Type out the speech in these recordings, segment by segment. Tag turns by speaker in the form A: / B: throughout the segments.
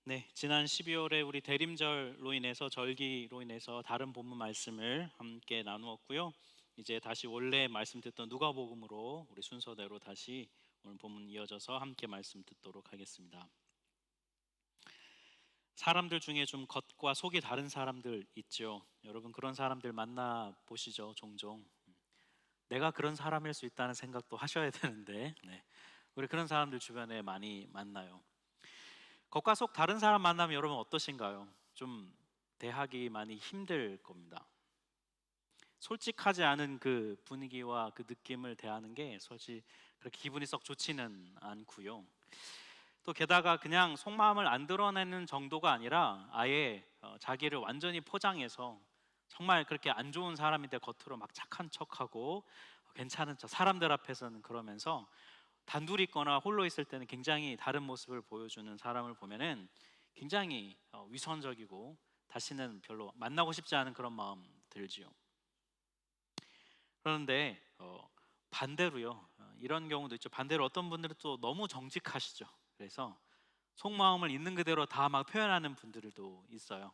A: 네, 지난 12월에 우리 대림절로 인해서 절기로 인해서 다른 본문 말씀을 함께 나누었고요. 이제 다시 원래 말씀 듣던 누가복음으로 우리 순서대로 다시 오늘 본문 이어져서 함께 말씀 듣도록 하겠습니다. 사람들 중에 좀 겉과 속이 다른 사람들 있죠. 여러분 그런 사람들 만나 보시죠, 종종. 내가 그런 사람일 수 있다는 생각도 하셔야 되는데, 네. 우리 그런 사람들 주변에 많이 만나요. 겉과 속 다른 사람 만나면 여러분 어떠신가요? 좀 대하기 많이 힘들 겁니다. 솔직하지 않은 그 분위기와 그 느낌을 대하는 게 솔직히 그렇게 기분이 썩 좋지는 않고요. 또 게다가 그냥 속마음을 안 드러내는 정도가 아니라 아예 자기를 완전히 포장해서 정말 그렇게 안 좋은 사람인데 겉으로 막 착한 척하고 괜찮은 척, 사람들 앞에서는 그러면서 단둘이 있거나 홀로 있을 때는 굉장히 다른 모습을 보여주는 사람을 보면은 굉장히 위선적이고 다시는 별로 만나고 싶지 않은 그런 마음 들지요. 그런데 반대로요, 이런 경우도 있죠. 반대로 어떤 분들은 또 너무 정직하시죠. 그래서 속마음을 있는 그대로 다 막 표현하는 분들도 있어요.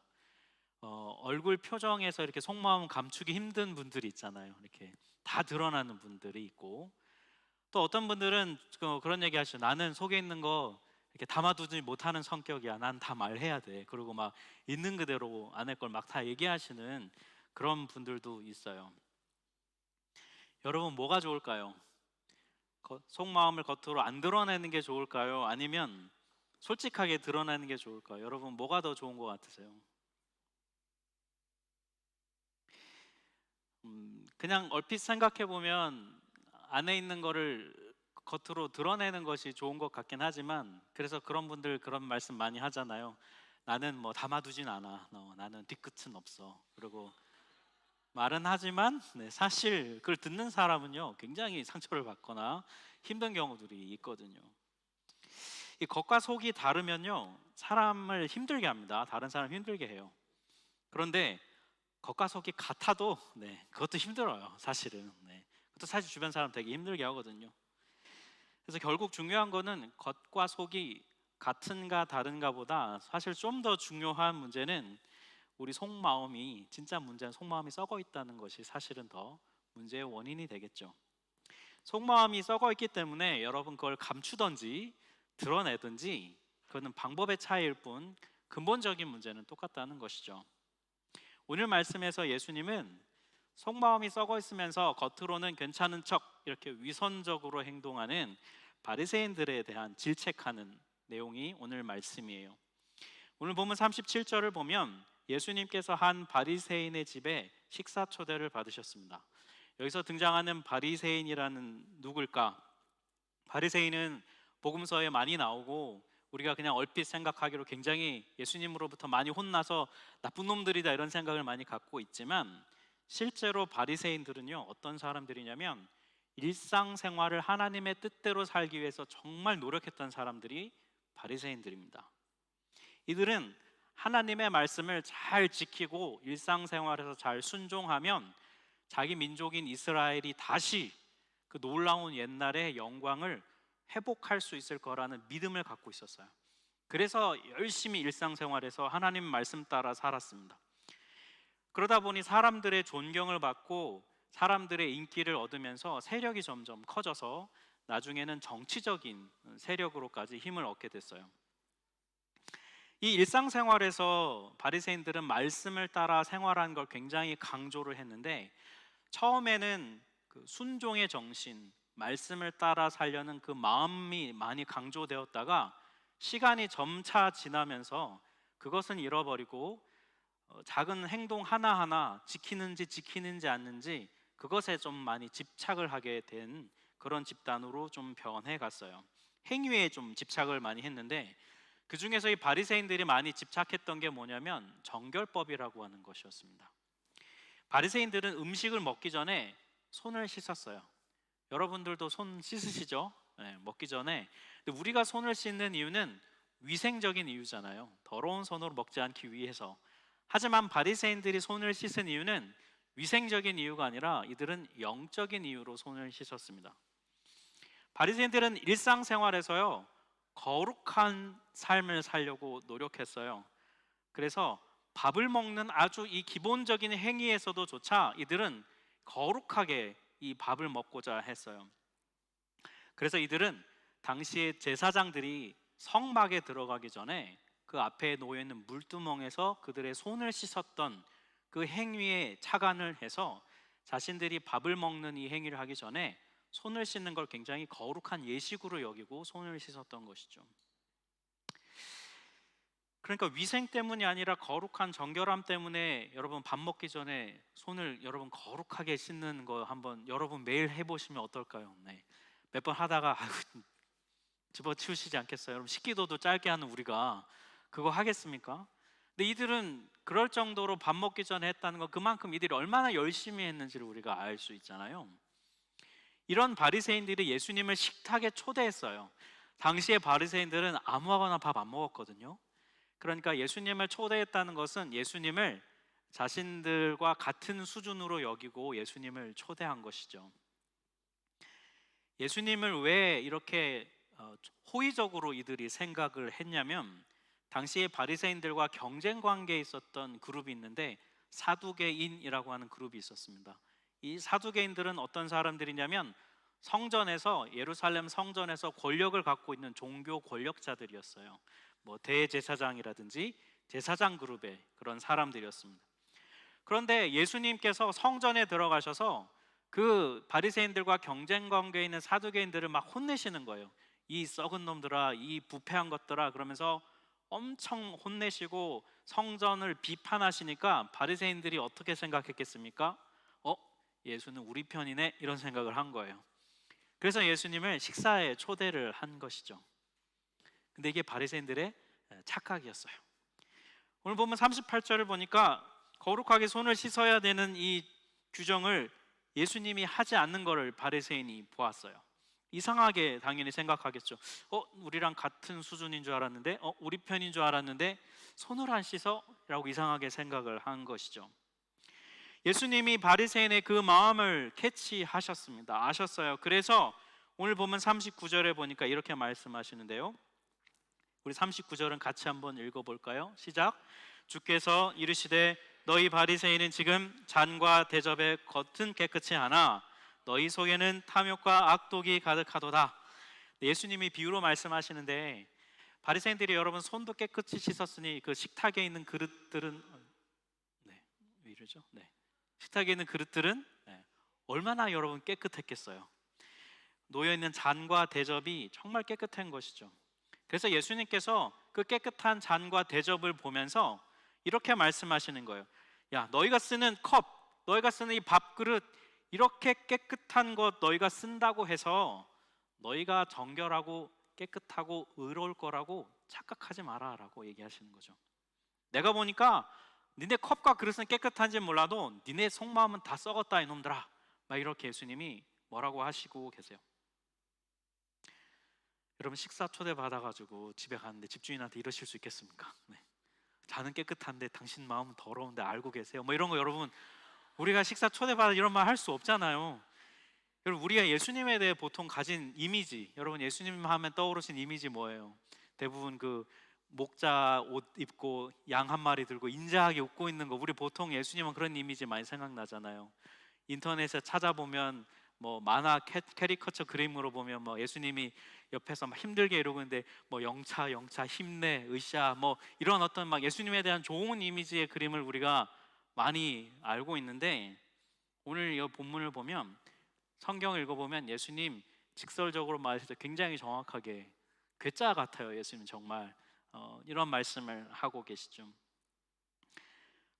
A: 얼굴 표정에서 이렇게 속마음 감추기 힘든 분들이 있잖아요. 이렇게 다 드러나는 분들이 있고, 또 어떤 분들은 그런 얘기 하시죠. 나는 속에 있는 거 이렇게 담아두지 못하는 성격이야. 난 다 말해야 돼. 그리고 막 있는 그대로 안에 걸 막 다 얘기하시는 그런 분들도 있어요. 여러분 뭐가 좋을까요? 속마음을 겉으로 안 드러내는 게 좋을까요? 아니면 솔직하게 드러내는 게 좋을까요? 여러분 뭐가 더 좋은 것 같으세요? 그냥 얼핏 생각해 보면 안에 있는 거를 겉으로 드러내는 것이 좋은 것 같긴 하지만, 그래서 그런 분들 그런 말씀 많이 하잖아요. 나는 뭐 담아두진 않아. 나는 뒤끝은 없어. 그리고 말은 하지만 사실 그걸 듣는 사람은요 굉장히 상처를 받거나 힘든 경우들이 있거든요. 이 겉과 속이 다르면요 사람을 힘들게 합니다. 다른 사람 힘들게 해요. 그런데 겉과 속이 같아도 그것도 힘들어요. 사실은. 그것도 사실 주변 사람 되게 힘들게 하거든요. 그래서 결국 중요한 거는 겉과 속이 같은가 다른가 보다 사실 좀 더 중요한 문제는 우리 속마음이, 진짜 문제는 속마음이 썩어 있다는 것이 사실은 더 문제의 원인이 되겠죠. 속마음이 썩어 있기 때문에 여러분 그걸 감추든지 드러내든지 그거는 방법의 차이일 뿐 근본적인 문제는 똑같다는 것이죠. 오늘 말씀에서 예수님은 속마음이 썩어 있으면서 겉으로는 괜찮은 척 이렇게 위선적으로 행동하는 바리새인들에 대한 질책하는 내용이 오늘 말씀이에요. 오늘 보면 37절을 보면 예수님께서 한 바리새인의 집에 식사 초대를 받으셨습니다. 여기서 등장하는 바리새인이라는 누굴까? 바리새인은 복음서에 많이 나오고 우리가 그냥 얼핏 생각하기로 굉장히 예수님으로부터 많이 혼나서 나쁜 놈들이다 이런 생각을 많이 갖고 있지만, 실제로 바리새인들은요 어떤 사람들이냐면 일상생활을 하나님의 뜻대로 살기 위해서 정말 노력했던 사람들이 바리새인들입니다. 이들은 하나님의 말씀을 잘 지키고 일상생활에서 잘 순종하면 자기 민족인 이스라엘이 다시 그 놀라운 옛날의 영광을 회복할 수 있을 거라는 믿음을 갖고 있었어요. 그래서 열심히 일상생활에서 하나님 말씀 따라 살았습니다. 그러다 보니 사람들의 존경을 받고 사람들의 인기를 얻으면서 세력이 점점 커져서 나중에는 정치적인 세력으로까지 힘을 얻게 됐어요. 이 일상생활에서 바리새인들은 말씀을 따라 생활하는 걸 굉장히 강조를 했는데, 처음에는 그 순종의 정신, 말씀을 따라 살려는 그 마음이 많이 강조되었다가 시간이 점차 지나면서 그것은 잃어버리고 작은 행동 하나하나 지키는지 않는지 그것에 좀 많이 집착을 하게 된 그런 집단으로 좀 변해 갔어요. 행위에 좀 집착을 많이 했는데, 그 중에서 이 바리새인들이 많이 집착했던 게 뭐냐면 정결법이라고 하는 것이었습니다. 바리새인들은 음식을 먹기 전에 손을 씻었어요. 여러분들도 손 씻으시죠? 먹기 전에. 근데 우리가 손을 씻는 이유는 위생적인 이유잖아요. 더러운 손으로 먹지 않기 위해서. 하지만 바리새인들이 손을 씻은 이유는 위생적인 이유가 아니라 이들은 영적인 이유로 손을 씻었습니다. 바리새인들은 일상생활에서요 거룩한 삶을 살려고 노력했어요. 그래서 밥을 먹는 아주 이 기본적인 행위에서도조차 이들은 거룩하게 이 밥을 먹고자 했어요. 그래서 이들은 당시의 제사장들이 성막에 들어가기 전에 그 앞에 놓여 있는 물두멍에서 그들의 손을 씻었던 그 행위에 착안을 해서 자신들이 밥을 먹는 이 행위를 하기 전에 손을 씻는 걸 굉장히 거룩한 예식으로 여기고 손을 씻었던 것이죠. 그러니까 위생 때문이 아니라 거룩한 정결함 때문에 여러분 밥 먹기 전에 손을 여러분 거룩하게 씻는 거 한번 여러분 매일 해보시면 어떨까요? 네. 몇 번 하다가 집어치우시지 않겠어요? 여러분 식기도도 짧게 하는 우리가 그거 하겠습니까? 근데 이들은 그럴 정도로 밥 먹기 전에 했다는 건 그만큼 이들이 얼마나 열심히 했는지를 우리가 알 수 있잖아요. 이런 바리새인들이 예수님을 식탁에 초대했어요. 당시의 바리새인들은 아무거나 밥 안 먹었거든요. 그러니까 예수님을 초대했다는 것은 예수님을 자신들과 같은 수준으로 여기고 예수님을 초대한 것이죠. 예수님을 왜 이렇게 호의적으로 이들이 생각을 했냐면 당시의 바리새인들과 경쟁 관계에 있었던 그룹이 있는데 사두개인이라고 하는 그룹이 있었습니다. 이 사두개인들은 어떤 사람들이냐면 성전에서 예루살렘 성전에서 권력을 갖고 있는 종교 권력자들이었어요. 뭐 대제사장이라든지 제사장 그룹의 그런 사람들이었습니다. 그런데 예수님께서 성전에 들어가셔서 그 바리새인들과 경쟁 관계에 있는 사두개인들을 막 혼내시는 거예요. 이 썩은 놈들아, 이 부패한 것들아, 그러면서 엄청 혼내시고 성전을 비판하시니까 바리새인들이 어떻게 생각했겠습니까? 예수는 우리 편이네, 이런 생각을 한 거예요. 그래서 예수님을 식사에 초대를 한 것이죠. 근데 이게 바리새인들의 착각이었어요. 오늘 보면 38절을 보니까 거룩하게 손을 씻어야 되는 이 규정을 예수님이 하지 않는 것을 바리새인이 보았어요. 이상하게 당연히 생각하겠죠. 우리랑 같은 수준인 줄 알았는데, 우리 편인 줄 알았는데 손을 안 씻어? 라고 이상하게 생각을 한 것이죠. 예수님이 바리새인의 그 마음을 캐치하셨습니다. 아셨어요. 그래서 오늘 보면 39절에 보니까 이렇게 말씀하시는데요. 우리 39절은 같이 한번 읽어볼까요? 시작. 주께서 이르시되 너희 바리새인은 지금 잔과 대접의 겉은 깨끗이 하나 너희 속에는 탐욕과 악독이 가득하도다. 예수님이 비유로 말씀하시는데 바리새인들이 여러분 손도 깨끗이 씻었으니 그 식탁에 있는 그릇들은 왜 이러죠? 식탁에 있는 그릇들은 얼마나 여러분 깨끗했겠어요. 놓여있는 잔과 대접이 정말 깨끗한 것이죠. 그래서 예수님께서 그 깨끗한 잔과 대접을 보면서 이렇게 말씀하시는 거예요. 야, 너희가 쓰는 컵, 너희가 쓰는 이 밥그릇, 이렇게 깨끗한 것 너희가 쓴다고 해서 너희가 정결하고 깨끗하고 의로울 거라고 착각하지 마라 라고 얘기하시는 거죠. 내가 보니까 니네 컵과 그릇은 깨끗한지 몰라도 니네 속마음은 다 썩었다 이놈들아, 막 이렇게 예수님이 뭐라고 하시고 계세요. 여러분 식사 초대 받아가지고 집에 가는데 집주인한테 이러실 수 있겠습니까? 자는 깨끗한데 당신 마음은 더러운데 알고 계세요? 뭐 이런 거 여러분 우리가 식사 초대 받아 이런 말 할 수 없잖아요. 여러분 우리가 예수님에 대해 보통 가진 이미지, 여러분 예수님 하면 떠오르신 이미지 뭐예요? 대부분 그 목자 옷 입고 양 한 마리 들고 인자하게 웃고 있는 거, 우리 보통 예수님은 그런 이미지 많이 생각나잖아요. 인터넷에 찾아보면 뭐 만화 캐리커처 그림으로 보면 뭐 예수님이 옆에서 막 힘들게 이러고 있는데 뭐 영차 힘내 으쌰 뭐 이런 어떤 막 예수님에 대한 좋은 이미지의 그림을 우리가 많이 알고 있는데 오늘 이 본문을 보면 성경을 읽어보면 예수님 직설적으로 말했을 때 굉장히 정확하게 괴짜 같아요. 예수님 정말 이런 말씀을 하고 계시죠.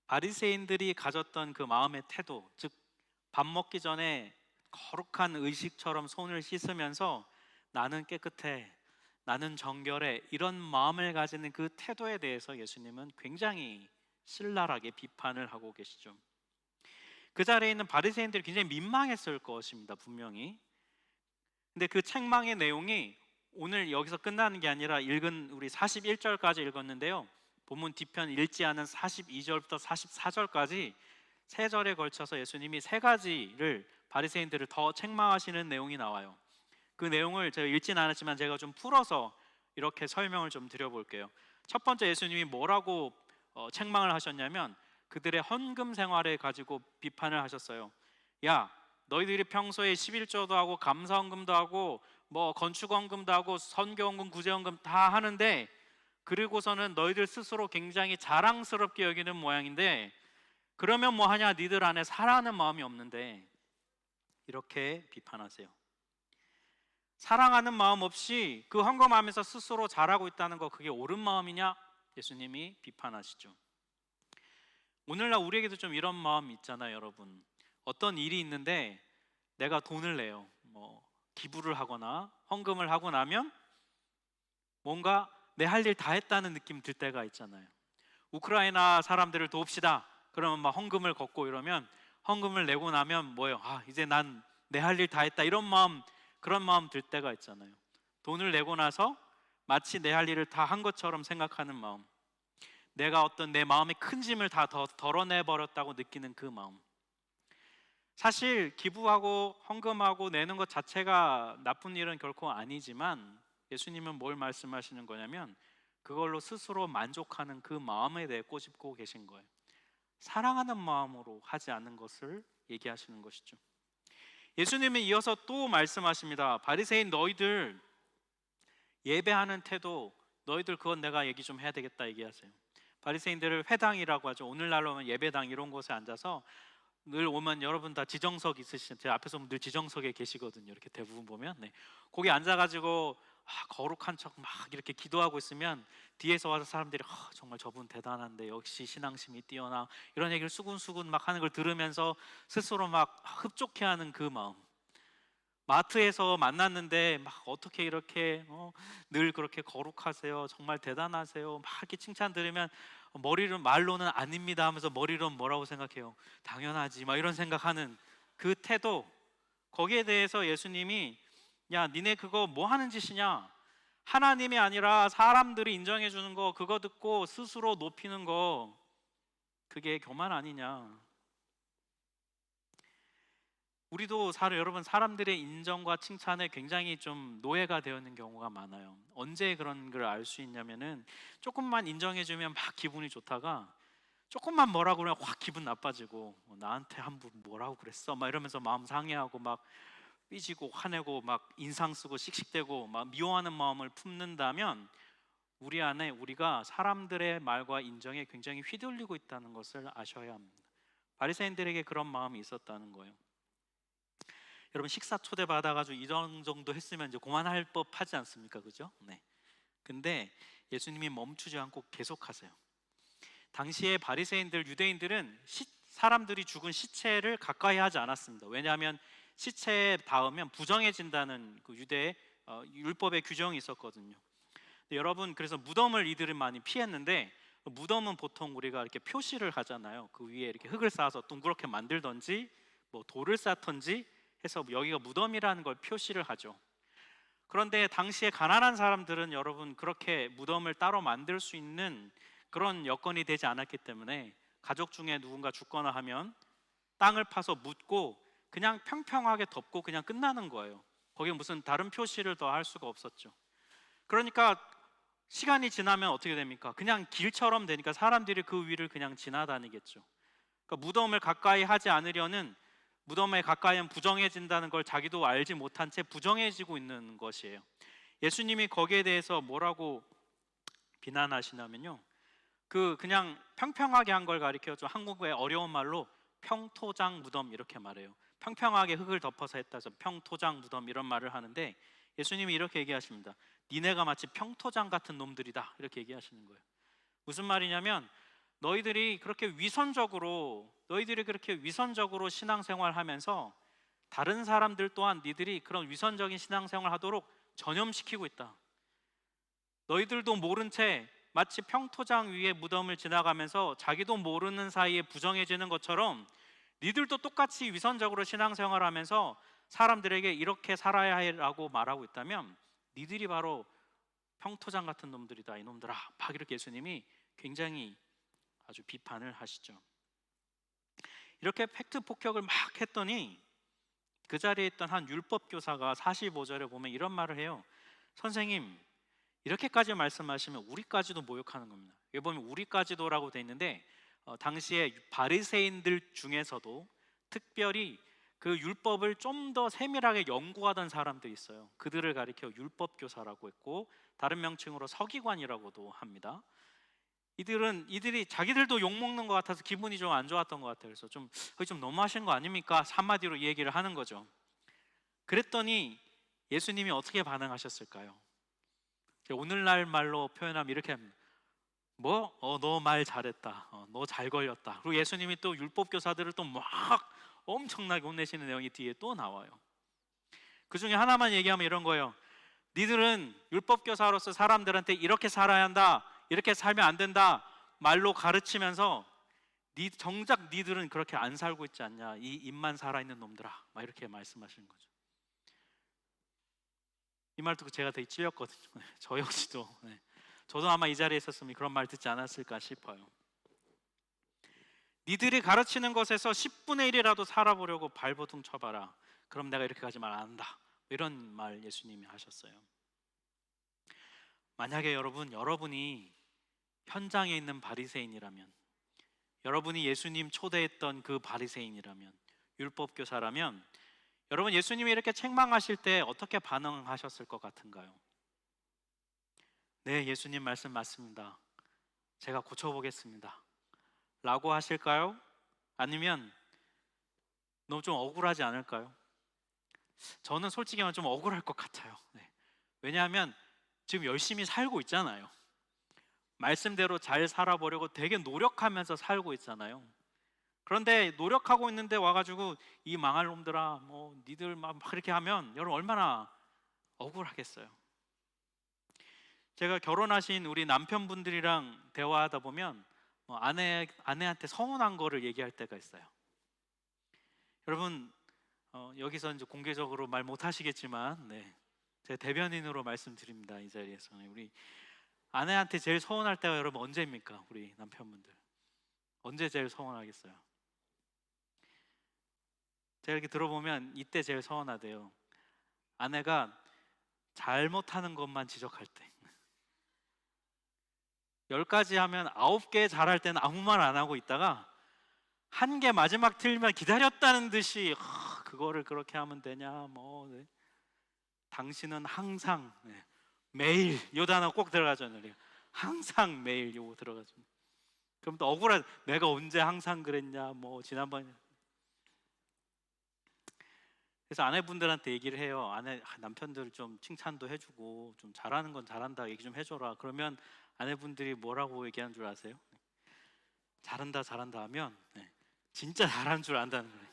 A: 바리새인들이 가졌던 그 마음의 태도, 즉 밥 먹기 전에 거룩한 의식처럼 손을 씻으면서 나는 깨끗해, 나는 정결해, 이런 마음을 가지는 그 태도에 대해서 예수님은 굉장히 신랄하게 비판을 하고 계시죠. 그 자리에 있는 바리새인들이 굉장히 민망했을 것입니다, 분명히. 근데 그 책망의 내용이 오늘 여기서 끝나는 게 아니라 읽은 우리 41절까지 읽었는데요, 본문 뒤편 읽지 않은 42절부터 44절까지 세 절에 걸쳐서 예수님이 세 가지를 바리새인들을 더 책망하시는 내용이 나와요. 그 내용을 제가 읽진 않았지만 제가 좀 풀어서 이렇게 설명을 좀 드려볼게요. 첫 번째 예수님이 뭐라고 책망을 하셨냐면 그들의 헌금 생활에 가지고 비판을 하셨어요. 야, 너희들이 평소에 11조도 하고 감사헌금도 하고 뭐 건축헌금도 하고 선교헌금, 구제헌금 다 하는데 그리고서는 너희들 스스로 굉장히 자랑스럽게 여기는 모양인데 그러면 뭐 하냐? 니들 안에 사랑하는 마음이 없는데 이렇게 비판하세요. 사랑하는 마음 없이 그 헌금하면서 스스로 잘하고 있다는 거 그게 옳은 마음이냐? 예수님이 비판하시죠. 오늘날 우리에게도 좀 이런 마음 있잖아요, 여러분. 어떤 일이 있는데 내가 돈을 내요. 뭐 기부를 하거나 헌금을 하고 나면 뭔가 내 할 일 다 했다는 느낌 들 때가 있잖아요. 우크라이나 사람들을 돕시다. 그러면 막 헌금을 걷고 이러면 헌금을 내고 나면 뭐예요? 아, 이제 난 내 할 일 다 했다. 이런 마음, 그런 마음 들 때가 있잖아요. 돈을 내고 나서 마치 내 할 일을 다 한 것처럼 생각하는 마음. 내가 어떤 내 마음의 큰 짐을 다 덜어내 버렸다고 느끼는 그 마음. 사실 기부하고 헌금하고 내는 것 자체가 나쁜 일은 결코 아니지만 예수님은 뭘 말씀하시는 거냐면 그걸로 스스로 만족하는 그 마음에 대해 꼬집고 계신 거예요. 사랑하는 마음으로 하지 않는 것을 얘기하시는 것이죠. 예수님은 이어서 또 말씀하십니다. 바리새인 너희들 예배하는 태도, 너희들 그건 내가 얘기 좀 해야 되겠다 얘기하세요. 바리새인들을 회당이라고 하죠. 오늘날로 하면 예배당 이런 곳에 앉아서 늘 오면 여러분 다 지정석 있으시죠? 제 앞에서 늘 지정석에 계시거든요. 이렇게 대부분 보면 거기 앉아가지고 거룩한 척 막 이렇게 기도하고 있으면 뒤에서 와서 사람들이 정말 저분 대단한데 역시 신앙심이 뛰어나 이런 얘기를 수군수군 막 하는 걸 들으면서 스스로 막 흡족해하는 그 마음. 마트에서 만났는데 막 어떻게 이렇게 늘 그렇게 거룩하세요, 정말 대단하세요 막 이렇게 칭찬 들으면 머리로 말로는 아닙니다 하면서 머리로는 뭐라고 생각해요? 당연하지 막 이런 생각하는 그 태도. 거기에 대해서 예수님이 야 니네 그거 뭐 하는 짓이냐? 하나님이 아니라 사람들이 인정해 주는 거 그거 듣고 스스로 높이는 거 그게 교만 아니냐? 우리도 여러분 사람들의 인정과 칭찬에 굉장히 좀 노예가 되어 있는 경우가 많아요. 언제 그런 걸 알 수 있냐면은 조금만 인정해 주면 막 기분이 좋다가 조금만 뭐라고 그러면 확 기분 나빠지고 나한테 한 번 뭐라고 그랬어 막 이러면서 마음 상해하고 막 삐지고 화내고 막 인상 쓰고 씩씩대고 막 미워하는 마음을 품는다면 우리 안에 우리가 사람들의 말과 인정에 굉장히 휘둘리고 있다는 것을 아셔야 합니다. 바리새인들에게 그런 마음이 있었다는 거예요. 여러분 식사 초대 받아가지고 이런 정도 했으면 이제 그만할 법하지 않습니까, 그죠? 네. 근데 예수님이 멈추지 않고 계속하세요. 당시에 바리새인들, 유대인들은 사람들이 죽은 시체를 가까이 하지 않았습니다. 왜냐하면 시체에 닿으면 부정해진다는 그 유대의 율법의 규정이 있었거든요. 여러분 그래서 무덤을 이들은 많이 피했는데 무덤은 보통 우리가 이렇게 표시를 하잖아요. 그 위에 이렇게 흙을 쌓아서 둥그렇게 만들던지 뭐 돌을 쌓던지 해서 여기가 무덤이라는 걸 표시를 하죠. 그런데 당시에 가난한 사람들은 여러분 그렇게 무덤을 따로 만들 수 있는 그런 여건이 되지 않았기 때문에 가족 중에 누군가 죽거나 하면 땅을 파서 묻고 그냥 평평하게 덮고 그냥 끝나는 거예요. 거기에 무슨 다른 표시를 더 할 수가 없었죠. 그러니까 시간이 지나면 어떻게 됩니까? 그냥 길처럼 되니까 사람들이 그 위를 그냥 지나다니겠죠. 그러니까 무덤을 가까이 하지 않으려는 무덤에 가까이 하면 부정해진다는 걸 자기도 알지 못한 채 부정해지고 있는 것이에요. 예수님이 거기에 대해서 뭐라고 비난하시냐면요. 그냥 평평하게 한 걸 가리켜서 한국의 어려운 말로 평토장 무덤 이렇게 말해요. 평평하게 흙을 덮어서 했다 해서 평토장 무덤 이런 말을 하는데 예수님이 이렇게 얘기하십니다. 니네가 마치 평토장 같은 놈들이다 이렇게 얘기하시는 거예요. 무슨 말이냐면 너희들이 그렇게 위선적으로 신앙생활하면서 다른 사람들 또한 니들이 그런 위선적인 신앙생활 하도록 전염시키고 있다. 너희들도 모른 채 마치 평토장 위에 무덤을 지나가면서 자기도 모르는 사이에 부정해지는 것처럼 니들도 똑같이 위선적으로 신앙생활하면서 사람들에게 이렇게 살아야 해라고 말하고 있다면 니들이 바로 평토장 같은 놈들이다 이놈들아 막 이렇게 예수님이 굉장히 아주 비판을 하시죠. 이렇게 팩트 폭격을 막 했더니 그 자리에 있던 한 율법 교사가 45절에 보면 이런 말을 해요. 선생님, 이렇게까지 말씀하시면 우리까지도 모욕하는 겁니다. 여기 보면 우리까지도라고 돼 있는데 당시에 바리새인들 중에서도 특별히 그 율법을 좀 더 세밀하게 연구하던 사람들이 있어요. 그들을 가리켜 율법 교사라고 했고 다른 명칭으로 서기관이라고도 합니다. 이들이 자기들도 욕 먹는 것 같아서 기분이 좀 안 좋았던 것 같아요. 그래서 거의 좀 너무하신 거 아닙니까? 한마디로 이 얘기를 하는 거죠. 그랬더니 예수님이 어떻게 반응하셨을까요? 오늘날 말로 표현하면 이렇게 합니다. 뭐? 너 말 잘했다. 너 잘 걸렸다. 그리고 예수님이 또 율법 교사들을 또 막 엄청나게 혼내시는 내용이 뒤에 또 나와요. 그 중에 하나만 얘기하면 이런 거예요. 니들은 율법 교사로서 사람들한테 이렇게 살아야 한다, 이렇게 살면 안 된다 말로 가르치면서 정작 니들은 그렇게 안 살고 있지 않냐, 이 입만 살아있는 놈들아, 막 이렇게 말씀하시는 거죠. 이 말 듣고 제가 되게 찔렸거든요. 저 역시도 저도 아마 이 자리에 있었으면 그런 말 듣지 않았을까 싶어요. 니들이 가르치는 것에서 10분의 1이라도 살아보려고 발버둥 쳐봐라. 그럼 내가 이렇게까지 말 안 한다. 이런 말 예수님이 하셨어요. 만약에 여러분이 현장에 있는 바리새인이라면, 여러분이 예수님 초대했던 그 바리새인이라면, 율법 교사라면, 여러분 예수님이 이렇게 책망하실 때 어떻게 반응하셨을 것 같은가요? 네, 예수님 말씀 맞습니다. 제가 고쳐보겠습니다. 라고 하실까요? 아니면 너무 좀 억울하지 않을까요? 저는 솔직히 말하면 좀 억울할 것 같아요. 왜냐하면 지금 열심히 살고 있잖아요. 말씀대로 잘 살아보려고 되게 노력하면서 살고 있잖아요. 그런데 노력하고 있는데 와가지고 이 망할 놈들아, 뭐 니들 막 이렇게 하면 여러분 얼마나 억울하겠어요. 제가 결혼하신 우리 남편분들이랑 대화하다 보면 아내한테 서운한 거를 얘기할 때가 있어요. 여러분 여기서 이제 공개적으로 말 못하시겠지만 제 대변인으로 말씀드립니다. 이 자리에서는 우리 아내한테 제일 서운할 때가 여러분 언제입니까? 우리 남편분들 언제 제일 서운하겠어요? 제가 이렇게 들어보면 이때 제일 서운하대요. 아내가 잘못하는 것만 지적할 때. 10가지 하면 9개 잘할 때는 아무 말 안 하고 있다가 한 개 마지막 틀리면 기다렸다는 듯이 그거를 그렇게 하면 되냐 당신은 항상 매일 요 단어 꼭 들어가잖아요. 항상 매일 요거 들어가죠. 그럼 또 억울한, 내가 언제 항상 그랬냐 지난번에. 그래서 아내분들한테 얘기를 해요. 남편들 좀 칭찬도 해주고 좀 잘하는 건 잘한다 얘기 좀 해줘라. 그러면 아내분들이 뭐라고 얘기하는 줄 아세요? 잘한다 하면 진짜 잘하는 줄 안다는 거예요.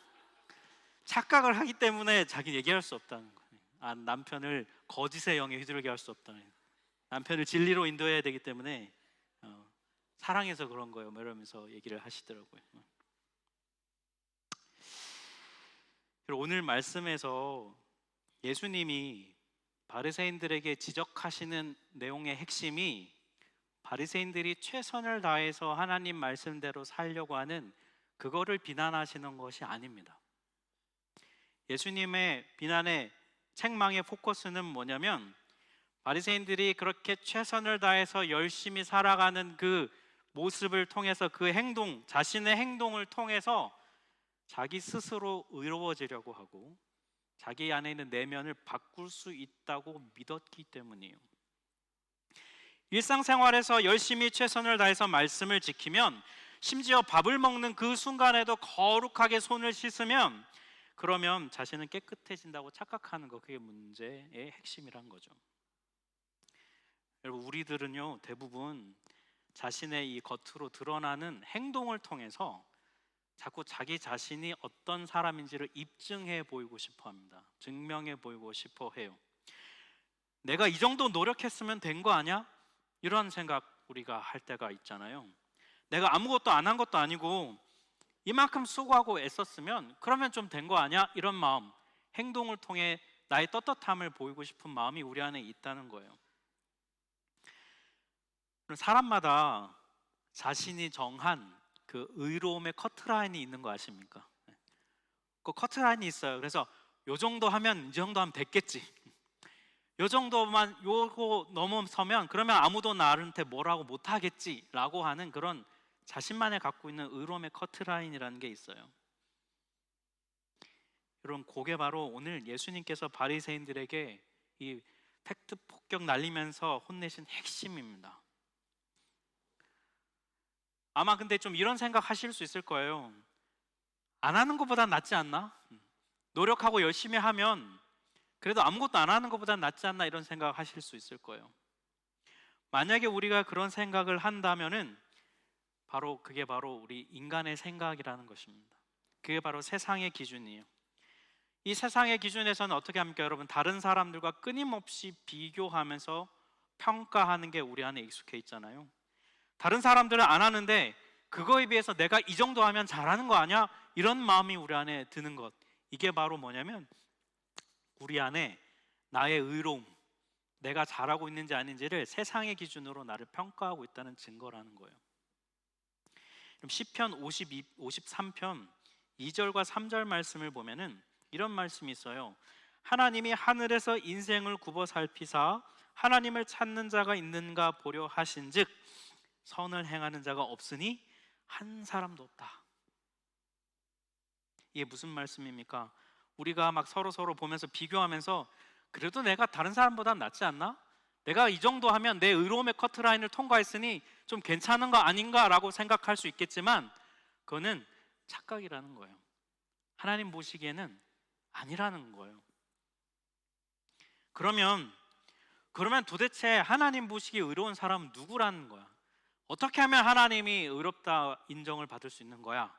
A: 착각을 하기 때문에 자기 얘기할 수 없다는 거예요. 남편을 거짓의 영에 휘둘게 할 수 없다는 거예요. 남편을 진리로 인도해야 되기 때문에 사랑해서 그런 거예요 이러면서 얘기를 하시더라고요. 그리고 오늘 말씀에서 예수님이 바리새인들에게 지적하시는 내용의 핵심이 바리새인들이 최선을 다해서 하나님 말씀대로 살려고 하는 그거를 비난하시는 것이 아닙니다. 예수님의 비난의 책망의 포커스는 뭐냐면 바리새인들이 그렇게 최선을 다해서 열심히 살아가는 그 모습을 통해서 그 행동, 자신의 행동을 통해서 자기 스스로 의로워지려고 하고 자기 안에 있는 내면을 바꿀 수 있다고 믿었기 때문이에요. 일상생활에서 열심히 최선을 다해서 말씀을 지키면, 심지어 밥을 먹는 그 순간에도 거룩하게 손을 씻으면, 그러면 자신은 깨끗해진다고 착각하는 거, 그게 문제의 핵심이란 거죠. 여러분 우리들은요 대부분 자신의 이 겉으로 드러나는 행동을 통해서 자꾸 자기 자신이 어떤 사람인지를 입증해 보이고 싶어 합니다. 증명해 보이고 싶어 해요. 내가 이 정도 노력했으면 된 거 아니야? 이런 생각 우리가 할 때가 있잖아요. 내가 아무것도 안 한 것도 아니고 이만큼 수고하고 애썼으면 그러면 좀 된 거 아니야? 이런 마음, 행동을 통해 나의 떳떳함을 보이고 싶은 마음이 우리 안에 있다는 거예요. 사람마다 자신이 정한 그 의로움의 커트라인이 있는 거 아십니까? 그 커트라인이 있어요. 그래서 요 정도 하면 이 정도 하면 됐겠지, 요 정도만 요거 넘어서면 그러면 아무도 나한테 뭐라고 못하겠지라고 하는 그런 자신만이 갖고 있는 의로움의 커트라인이라는 게 있어요. 여러분, 그게 바로 오늘 예수님께서 바리새인들에게 이 팩트 폭격 날리면서 혼내신 핵심입니다. 아마 근데 좀 이런 생각 하실 수 있을 거예요. 안 하는 것보다 낫지 않나? 노력하고 열심히 하면 그래도 아무것도 안 하는 것보다 낫지 않나, 이런 생각 하실 수 있을 거예요. 만약에 우리가 그런 생각을 한다면은 그게 바로 우리 인간의 생각이라는 것입니다. 그게 바로 세상의 기준이에요. 이 세상의 기준에서는 어떻게 합니까, 여러분? 다른 사람들과 끊임없이 비교하면서 평가하는 게 우리 안에 익숙해 있잖아요. 다른 사람들은 안 하는데 그거에 비해서 내가 이 정도 하면 잘하는 거 아니야? 이런 마음이 우리 안에 드는 것, 이게 바로 뭐냐면 우리 안에 나의 의로움, 내가 잘하고 있는지 아닌지를 세상의 기준으로 나를 평가하고 있다는 증거라는 거예요. 그럼 시편 53편 2절과 3절 말씀을 보면은 이런 말씀이 있어요. 하나님이 하늘에서 인생을 굽어 살피사 하나님을 찾는 자가 있는가 보려 하신즉 선을 행하는 자가 없으니 한 사람도 없다. 이게 무슨 말씀입니까? 우리가 막 서로 보면서 비교하면서 그래도 내가 다른 사람보다 낫지 않나? 내가 이 정도 하면 내 의로움의 커트라인을 통과했으니 좀 괜찮은 거 아닌가라고 생각할 수 있겠지만 그거는 착각이라는 거예요. 하나님 보시기에는 아니라는 거예요. 그러면 도대체 하나님 보시기에 의로운 사람은 누구라는 거야? 어떻게 하면 하나님이 의롭다 인정을 받을 수 있는 거야?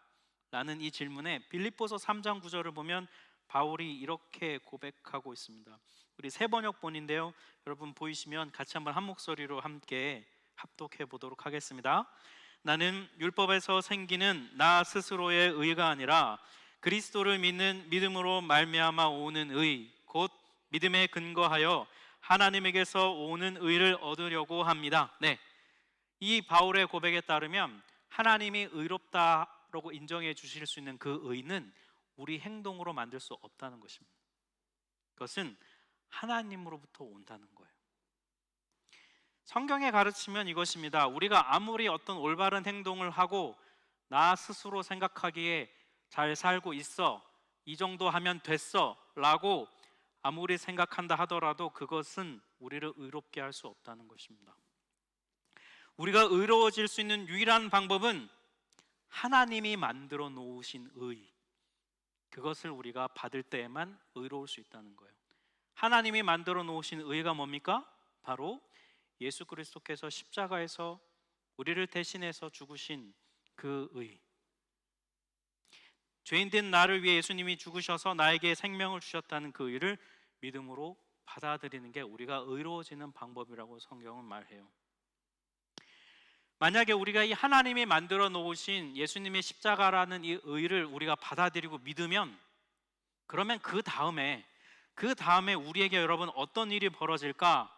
A: 라는 이 질문에 빌립보서 3장 9절을 보면 바울이 이렇게 고백하고 있습니다. 우리 새 번역본인데요, 여러분 보이시면 같이 한번 한 목소리로 함께 합독해 보도록 하겠습니다. 나는 율법에서 생기는 나 스스로의 의가 아니라 그리스도를 믿는 믿음으로 말미암아 오는 의, 곧 믿음에 근거하여 하나님에게서 오는 의를 얻으려고 합니다. 네, 이 바울의 고백에 따르면 하나님이 의롭다라고 인정해 주실 수 있는 그 의는 우리 행동으로 만들 수 없다는 것입니다. 그것은 하나님으로부터 온다는 거예요. 성경의 가르치면 이것입니다. 우리가 아무리 어떤 올바른 행동을 하고 나 스스로 생각하기에 잘 살고 있어, 이 정도 하면 됐어 라고 아무리 생각한다 하더라도 그것은 우리를 의롭게 할 수 없다는 것입니다. 우리가 의로워질 수 있는 유일한 방법은 하나님이 만들어 놓으신 의, 그것을 우리가 받을 때에만 의로울 수 있다는 거예요. 하나님이 만들어 놓으신 의가 뭡니까? 바로 예수 그리스도께서 십자가에서 우리를 대신해서 죽으신 그 의. 죄인된 나를 위해 예수님이 죽으셔서 나에게 생명을 주셨다는 그 의를 믿음으로 받아들이는 게 우리가 의로워지는 방법이라고 성경은 말해요. 만약에 우리가 이 하나님이 만들어 놓으신 예수님의 십자가라는 이 의를 우리가 받아들이고 믿으면, 그러면 그 다음에 우리에게 여러분 어떤 일이 벌어질까?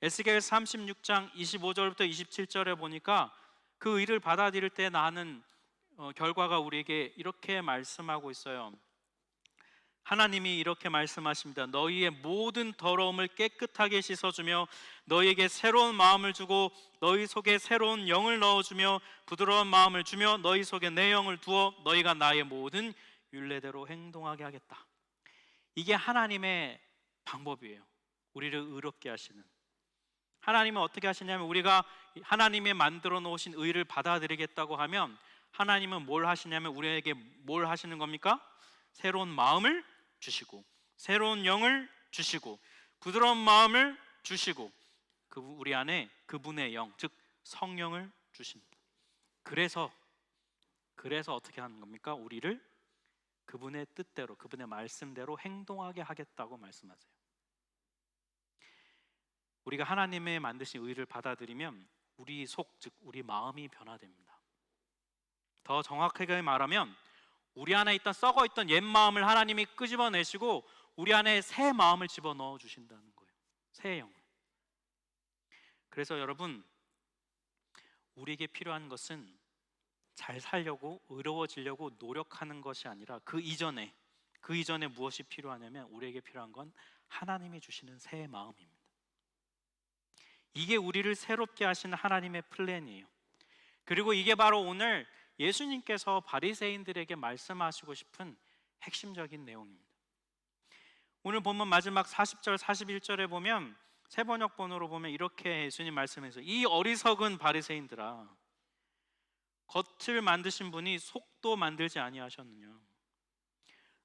A: 에스겔 36장 25절부터 27절에 보니까 그 의를 받아들일 때 나는 결과가 우리에게 이렇게 말씀하고 있어요. 하나님이 이렇게 말씀하십니다. 너희의 모든 더러움을 깨끗하게 씻어주며 너희에게 새로운 마음을 주고 너희 속에 새로운 영을 넣어주며 부드러운 마음을 주며 너희 속에 내 영을 두어 너희가 나의 모든 율례대로 행동하게 하겠다. 이게 하나님의 방법이에요. 우리를 의롭게 하시는. 하나님은 어떻게 하시냐면, 우리가 하나님이 만들어 놓으신 의를 받아들이겠다고 하면 하나님은 뭘 하시냐면 우리에게 뭘 하시는 겁니까? 새로운 마음을 주시고 새로운 영을 주시고 부드러운 마음을 주시고 우리 안에 그분의 영, 즉 성령을 주십니다. 그래서 어떻게 하는 겁니까? 우리를 그분의 뜻대로, 그분의 말씀대로 행동하게 하겠다고 말씀하세요. 우리가 하나님의 만드신 의를 받아들이면 우리 속, 즉 우리 마음이 변화됩니다. 더 정확하게 말하면 우리 안에 있던 썩어있던 옛 마음을 하나님이 끄집어내시고 우리 안에 새 마음을 집어넣어 주신다는 거예요. 새 영. 그래서 여러분, 우리에게 필요한 것은 잘 살려고, 의로워지려고 노력하는 것이 아니라 그 이전에 무엇이 필요하냐면 우리에게 필요한 건 하나님이 주시는 새 마음입니다. 이게 우리를 새롭게 하시는 하나님의 플랜이에요. 그리고 이게 바로 오늘 예수님께서 바리새인들에게 말씀하시고 싶은 핵심적인 내용입니다. 오늘 본문 마지막 40절 41절에 보면 새 번역본으로 보면 이렇게 예수님 말씀해서 이 어리석은 바리새인들아, 겉을 만드신 분이 속도 만들지 아니하셨느냐.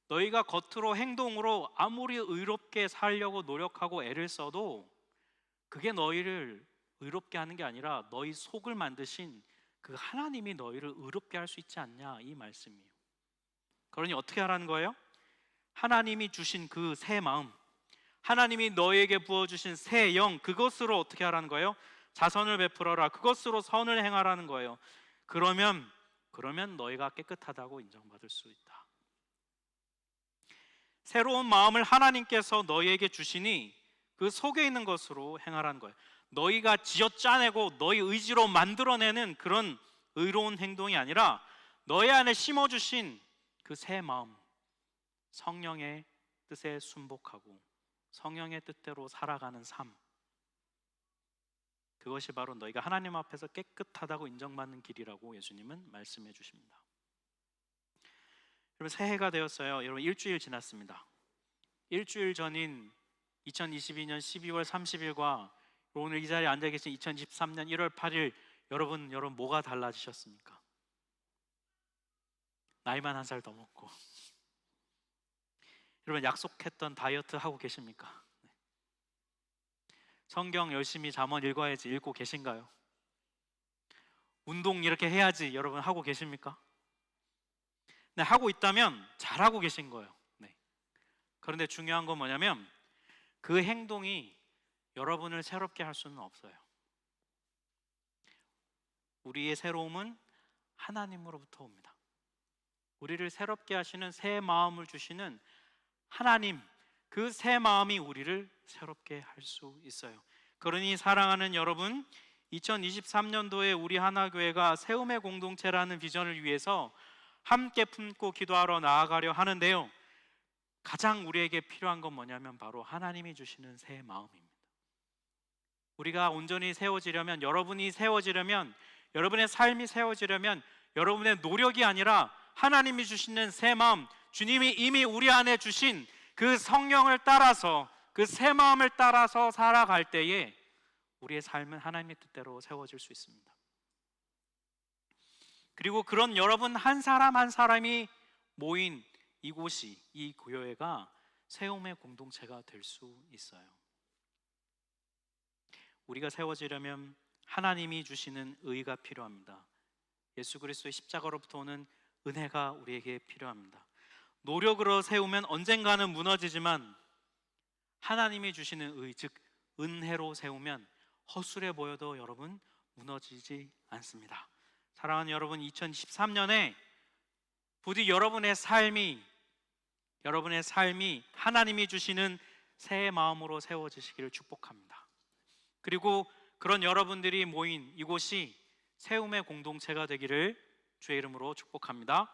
A: 너희가 겉으로 행동으로 아무리 의롭게 살려고 노력하고 애를 써도 그게 너희를 의롭게 하는 게 아니라 너희 속을 만드신 그 하나님이 너희를 의롭게 할 수 있지 않냐, 이 말씀이에요. 그러니 어떻게 하라는 거예요? 하나님이 주신 그 새 마음, 하나님이 너희에게 부어주신 새 영, 그것으로 어떻게 하라는 거예요? 자선을 베풀어라. 그것으로 선을 행하라는 거예요. 그러면 너희가 깨끗하다고 인정받을 수 있다. 새로운 마음을 하나님께서 너희에게 주시니 그 속에 있는 것으로 행하라는 거예요. 너희가 지어짜내고 너희 의지로 만들어내는 그런 의로운 행동이 아니라 너희 안에 심어주신 그 새 마음, 성령의 뜻에 순복하고 성령의 뜻대로 살아가는 삶, 그것이 바로 너희가 하나님 앞에서 깨끗하다고 인정받는 길이라고 예수님은 말씀해 주십니다. 여러분, 새해가 되었어요. 여러분, 일주일 지났습니다. 일주일 전인 2022년 12월 30일과 오늘 이 자리에 앉아 계신 2023년 1월 8일 여러분 뭐가 달라지셨습니까? 나이만 한 살 더 먹고 여러분, 약속했던 다이어트 하고 계십니까? 성경 열심히 잠언 읽어야지 읽고 계신가요? 운동 이렇게 해야지 여러분 하고 계십니까? 네, 하고 있다면 잘하고 계신 거예요. 네. 그런데 중요한 건 뭐냐면 그 행동이 여러분을 새롭게 할 수는 없어요. 우리의 새로움은 하나님으로부터 옵니다. 우리를 새롭게 하시는 새 마음을 주시는 하나님, 그 새 마음이 우리를 새롭게 할 수 있어요. 그러니 사랑하는 여러분, 2023년도에 우리 하나교회가 세움의 공동체라는 비전을 위해서 함께 품고 기도하러 나아가려 하는데요, 가장 우리에게 필요한 건 뭐냐면 바로 하나님이 주시는 새 마음입니다. 우리가 온전히 세워지려면, 여러분이 세워지려면, 여러분의 삶이 세워지려면 여러분의 노력이 아니라 하나님이 주시는 새 마음, 주님이 이미 우리 안에 주신 그 성령을 따라서, 그 새 마음을 따라서 살아갈 때에 우리의 삶은 하나님의 뜻대로 세워질 수 있습니다. 그리고 그런 여러분 한 사람 한 사람이 모인 이곳이, 이 교회가 세움의 공동체가 될 수 있어요. 우리가 세워지려면 하나님이 주시는 의가 필요합니다. 예수 그리스도의 십자가로부터 오는 은혜가 우리에게 필요합니다. 노력으로 세우면 언젠가는 무너지지만 하나님이 주시는 의, 즉 은혜로 세우면 허술해 보여도 여러분 무너지지 않습니다. 사랑하는 여러분, 2023년에 부디 여러분의 삶이 하나님이 주시는 새 마음으로 세워지시기를 축복합니다. 그리고 그런 여러분들이 모인 이곳이 세움의 공동체가 되기를 주의 이름으로 축복합니다.